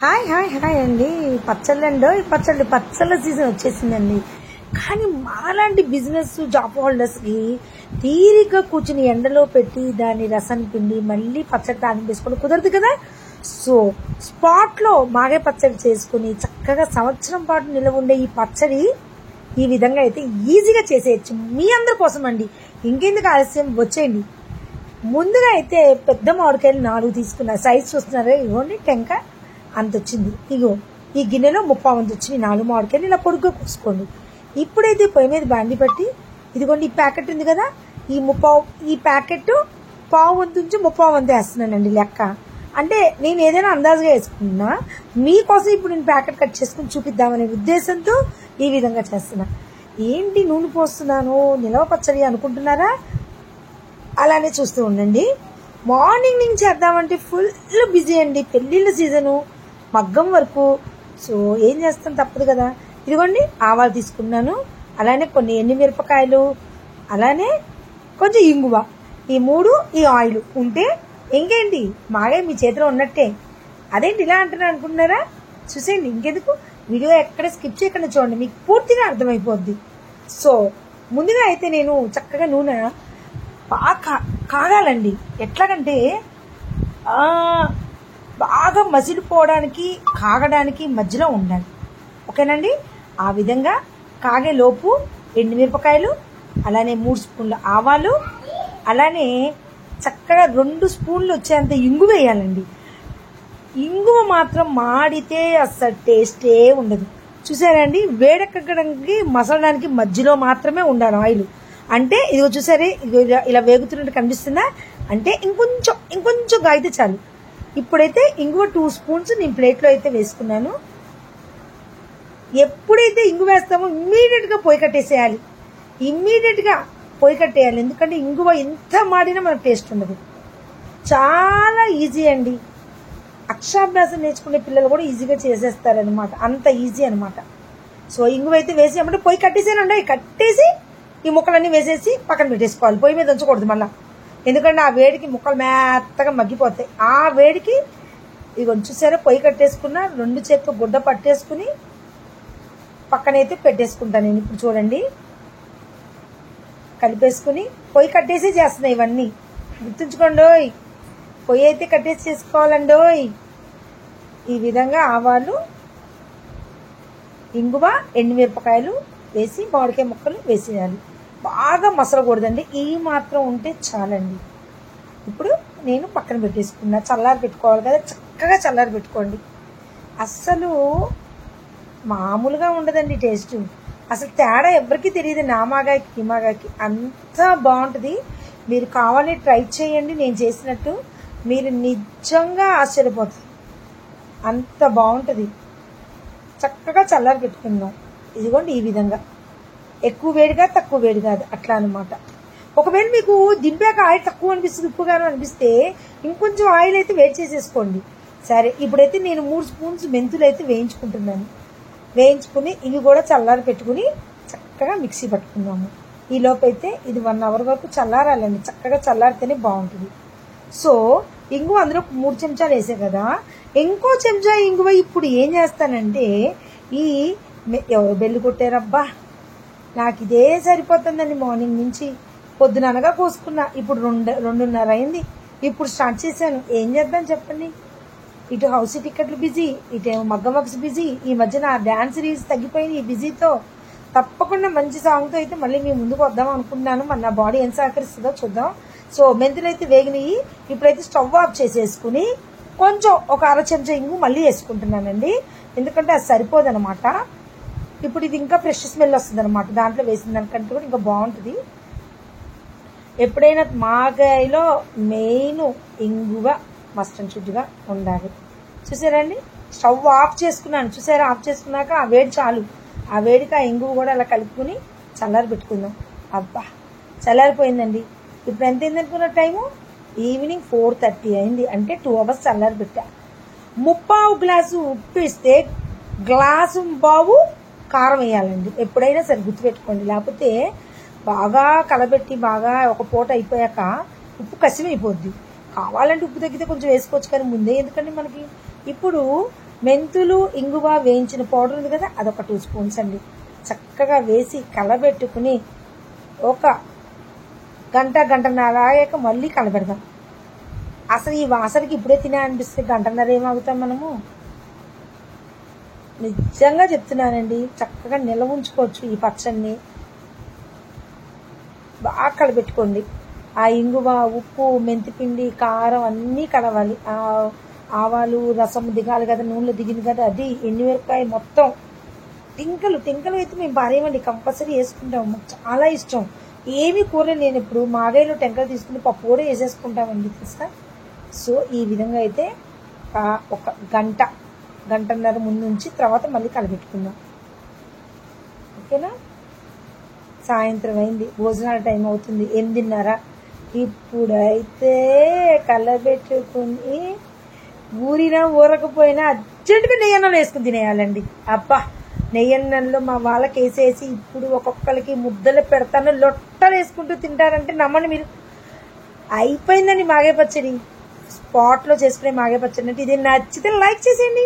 Hi hi hi అండి. పచ్చళ్ళండో ఈ పచ్చళ్ళ సీజన్ వచ్చేసిందండి. కానీ మాలాంటి బిజినెస్ జాబ్ హోల్డర్స్కి తీరిగ్గా కూర్చుని ఎండలో పెట్టి దాన్ని రసం పిండి మళ్ళీ పచ్చడి తాలింపు వేసుకొని కుదరదు కదా. సో స్పాట్లో మాగే పచ్చడి చేసుకుని చక్కగా సంవత్సరం పాటు నిల్వ ఉండే ఈ పచ్చడి ఈ విధంగా అయితే ఈజీగా చేసేయచ్చు మీ అందరి కోసం అండి. ఇంకెందుకు ఆలస్యం, వచ్చేయండి. ముందుగా అయితే పెద్ద మామిడికాయలు 4 తీసుకున్నా. సైజ్ చూస్తున్నారా, ఇవ్వండి టెంకాయ అంత వచ్చింది. ఇగో ఈ గిన్నెలో 30 వంతు వచ్చింది 4 మామిడికాయలు ఇలా పొడుగ్గా కోసుకోండి. ఇప్పుడైతే పొయ్యి మీద బాండి పెట్టి ఇదిగోండి ఈ ప్యాకెట్ ఉంది కదా, ఈ ప్యాకెట్ పావు వంతు నుంచి 30 వంతు వేస్తున్నానండి లెక్క. అంటే నేను ఏదైనా అందాజుగా వేసుకున్నా, మీకోసం ఇప్పుడు నేను ప్యాకెట్ కట్ చేసుకుని చూపిద్దామనే ఉద్దేశంతో ఈ విధంగా చేస్తున్నా. ఏంటి నూనె పోస్తున్నాను నిలవ పచ్చడి అనుకుంటున్నారా? అలానే చూస్తూ ఉండండి. మార్నింగ్ నుంచి చేద్దామంటే ఫుల్ బిజీ అండి. పెళ్ళిళ్ళ సీజను, మగ్గం వరకు. సో ఏం చేస్తాం, తప్పదు కదా. ఇదిగోండి ఆవాలు తీసుకున్నాను, అలానే కొన్ని ఎండుమిరపకాయలు, అలానే కొంచెం ఇంగువ, ఈ 3 ఈ ఆయిల్ ఉంటే ఇంకేంటి మాగే మీ చేతిలో ఉన్నట్టే. అదేంటి ఇలా అంటున్నా అనుకుంటున్నారా? చూసేయండి, ఇంకెందుకు వీడియో ఎక్కడ స్కిప్ చేయకుండా చూడండి, మీకు పూర్తిగా అర్థమైపోద్ది. సో ముందుగా అయితే నేను చక్కగా నూనె బాగా కాగాలండి. ఎట్లాగంటే బాగా మసిలిపోవడానికి కాగడానికి మధ్యలో ఉండాలి. ఓకేనండి. ఆ విధంగా కాగే లోపు ఎండుమిరపకాయలు, అలానే 3 స్పూన్ల ఆవాలు, అలానే చక్కగా 2 స్పూన్లు వచ్చేంత ఇంగు వేయాలండి. ఇంగువ మాత్రం మాడితే అస్సలు టేస్టే ఉండదు. చూసారండి, వేడెక్కడానికి మసలడానికి మధ్యలో మాత్రమే ఉండాలి ఆయిల్. అంటే ఇదిగో చూసారే, ఇలా వేగుతున్నట్టు కనిపిస్తుందా? అంటే ఇంకొంచెం అయితే చాలు. ఇప్పుడైతే ఇంగువ 2 స్పూన్స్ నేను ప్లేట్లో అయితే వేసుకున్నాను. ఎప్పుడైతే ఇంగు వేస్తామో ఇమ్మీడియట్గా పొయ్యి కట్టేసేయాలి. ఎందుకంటే ఇంగువ ఎంత మాడినా మనకు టేస్ట్ ఉండదు. చాలా ఈజీ అండి. అక్షరాభ్యాసం నేర్చుకునే పిల్లలు కూడా ఈజీగా చేసేస్తారనమాట, అంత ఈజీ అనమాట. సో ఇంగువ అయితే వేసి అంటే పొయ్యి కట్టేసానండి. కట్టేసి ఈ ముక్కలన్నీ వేసేసి పక్కన పెట్టేసుకోవాలి. పొయ్యి మీద ఉంచకూడదు మళ్ళీ, ఎందుకంటే ఆ వేడికి ముక్కలు మెత్తగా మగ్గిపోతాయి. ఆ వేడికి ఇది చూసారా, పొయ్యి కట్టేసుకున్న 2 చేతులు గుడ్డ పట్టేసుకుని పక్కనైతే పెట్టేసుకుంటాను నేను. ఇప్పుడు చూడండి, కలిపేసుకుని పొయ్యి కట్టేసి చేస్తున్నాయి ఇవన్నీ. గుర్తుంచుకోండి, పొయ్యి అయితే కట్టేసి చేసుకోవాలండి. ఈ విధంగా ఆవాలు, ఇంగువ, ఎండుమిరపకాయలు వేసి మామిడికాయ ముక్కలు వేసేయాలి. బాగా మసలకూడదండి, ఈ మాత్రం ఉంటే చాలండి. ఇప్పుడు నేను పక్కన పెట్టేసుకున్నా. చల్లారి పెట్టుకోవాలి కదా, చక్కగా చల్లారి పెట్టుకోండి. అస్సలు మామూలుగా ఉండదండి టేస్ట్. అసలు తేడా ఎవరికి తెలియదు. నా మాగాయకి ఈ మాగాయకి అంత బాగుంటుంది. మీరు కావాలి ట్రై చేయండి నేను చేసినట్టు, మీరు నిజంగా ఆశ్చర్యపోతారు. అంత బాగుంటుంది. చక్కగా చల్లారి పెట్టుకుందాం. ఇదిగోండి ఈ విధంగా, ఎక్కువ వేడిగా తక్కువ వేడి కాదు, అట్లా అనమాట. ఒకవేళ మీకు దింపాక ఆయిల్ తక్కువ అనిపిస్తుంది, ఉప్పుగాను అనిపిస్తే ఇంకొంచెం ఆయిల్ అయితే వేడి చేసేసుకోండి. సరే, ఇప్పుడైతే నేను 3 స్పూన్స్ మెంతులు అయితే వేయించుకుని ఇవి కూడా చల్లారి పెట్టుకుని చక్కగా మిక్సీ పట్టుకుందాము. ఈ లోపైతే ఇది 1 అవర్ వరకు చల్లారాలండి. చక్కగా చల్లారితేనే బాగుంటుంది. సో ఇంగువ అందులో 3 చెంచాలు వేసే కదా, ఇంకో చెంచా ఇంగువ ఇప్పుడు ఏం చేస్తానంటే, ఎవరు బెల్లు కొట్టారబ్బా, నాకు ఇదే సరిపోతుందండి. మార్నింగ్ నుంచి పొద్దుననగా కోసుకున్నా, ఇప్పుడు 2:30 అయింది. ఇప్పుడు స్టార్ట్ చేశాను. ఏం చేద్దాం చెప్పండి. ఇటు హౌస్ టికెట్లు బిజీ, ఇటు మగ్గం వర్క్స్ బిజీ. ఈ మధ్య నా డ్యాన్స్ రీల్స్ తగ్గిపోయింది ఈ బిజీతో. తప్పకుండా మంచి సాంగ్తో అయితే మళ్ళీ మీ ముందుకు వద్దాం అనుకుంటున్నాను. మరి నా బాడీ ఎంత సహకరిస్తుందో చూద్దాం. సో మెంతులు అయితే వేగినాయి. ఇప్పుడైతే స్టవ్ ఆఫ్ చేసేసుకుని కొంచెం ఒక 1/2 చెంచా ఇంగు మళ్ళీ వేసుకుంటున్నానండి, ఎందుకంటే అది సరిపోదనమాట. ఇప్పుడు ఇది ఇంకా ఫ్రెష్ స్మెల్ వస్తుంది అనమాట, దాంట్లో వేసిన దానికంటే కూడా ఇంకా బాగుంటుంది. ఎప్పుడైనా మాగాయలో మెయిన్ ఇంగువ మస్ట్ అండ్ షుడ్గా ఉండాలి. చూసారండి, స్టవ్ ఆఫ్ చేసుకున్నాను. చూసారా, ఆఫ్ చేసుకున్నాక ఆ వేడి చాలు. ఆ వేడికి ఆ ఇంగువ కూడా అలా కలుపుకుని చల్లారి పెట్టుకుందాం. అబ్బా చల్లారిపోయిందండి. ఇప్పుడు ఎంత అయింది అనుకున్న టైము? ఈవినింగ్ 4:30 అయింది. అంటే 2 అవర్స్ చల్లారి పెట్టా. 3/4 గ్లాసు ఉప్పు ఇస్తే గ్లాసు బావు కారం వేయాలండి. ఎప్పుడైనా సరే గుర్తుపెట్టుకోండి, లేకపోతే బాగా కలబెట్టి బాగా ఒక పూట అయిపోయాక ఉప్పు కసిమైపోద్ది. కావాలంటే ఉప్పు తగ్గితే కొంచెం వేసుకోవచ్చు, కానీ ముందే ఎందుకండి మనకి. ఇప్పుడు మెంతులు ఇంగువ వేయించిన పౌడర్ ఉంది కదా, అదొక 2 స్పూన్స్ అండి. చక్కగా వేసి కలబెట్టుకుని ఒక గంటన్నర ఆగాక మళ్ళీ కలబెడదాం. అసలు ఈ వాసనకి ఇప్పుడే తినే అనిపిస్తే గంటన్నర ఏమాగుతాం మనము. నిజంగా చెప్తున్నానండి, చక్కగా నిల్వ ఉంచుకోవచ్చు ఈ పచ్చడిని. బాగా కలబెట్టుకోండి. ఆ ఇంగువ, ఉప్పు, మెంతిపిండి, కారం అన్నీ కలవాలి. ఆవాలు రసం దిగాలి కదా, నూనెలో దిగింది కదా, అది ఎండుమిరపకాయ మొత్తం. టింకలు అయితే మేము పారేయమండి, కంపల్సరీ వేసుకుంటాం. మాకు చాలా ఇష్టం. ఏమీ కూర లేనప్పుడు మాగాయలో టెంకలు తీసుకుని పప్పు కూడా వేసేసుకుంటామండి తెలుసా. సో ఈ విధంగా అయితే ఒక గంటన్నర ముందు నుంచి తర్వాత మళ్ళీ కలబెట్టుకుందాం. ఓకేనా. సాయంత్రం అయింది, భోజనాల టైం అవుతుంది, 8:30. ఇప్పుడైతే కలబెట్టుకుని ఊరినా ఊరకపోయినా అర్జెంటుగా నెయ్యన్నంలో వేసుకుని తినేయాలండి. అబ్బా, నెయ్యన్నంలో మా వాళ్ళకి వేసేసి ఇప్పుడు ఒక్కొక్కరికి ముద్దలు పెడతాను, లొట్టలు వేసుకుంటూ తింటారంటే నమ్మండి మీరు. అయిపోయిందండి మాగే పచ్చడి, స్పాట్లో చేసుకునే మాగే పచ్చడి. అంటే ఇది నచ్చితే లైక్ చేసేయండి.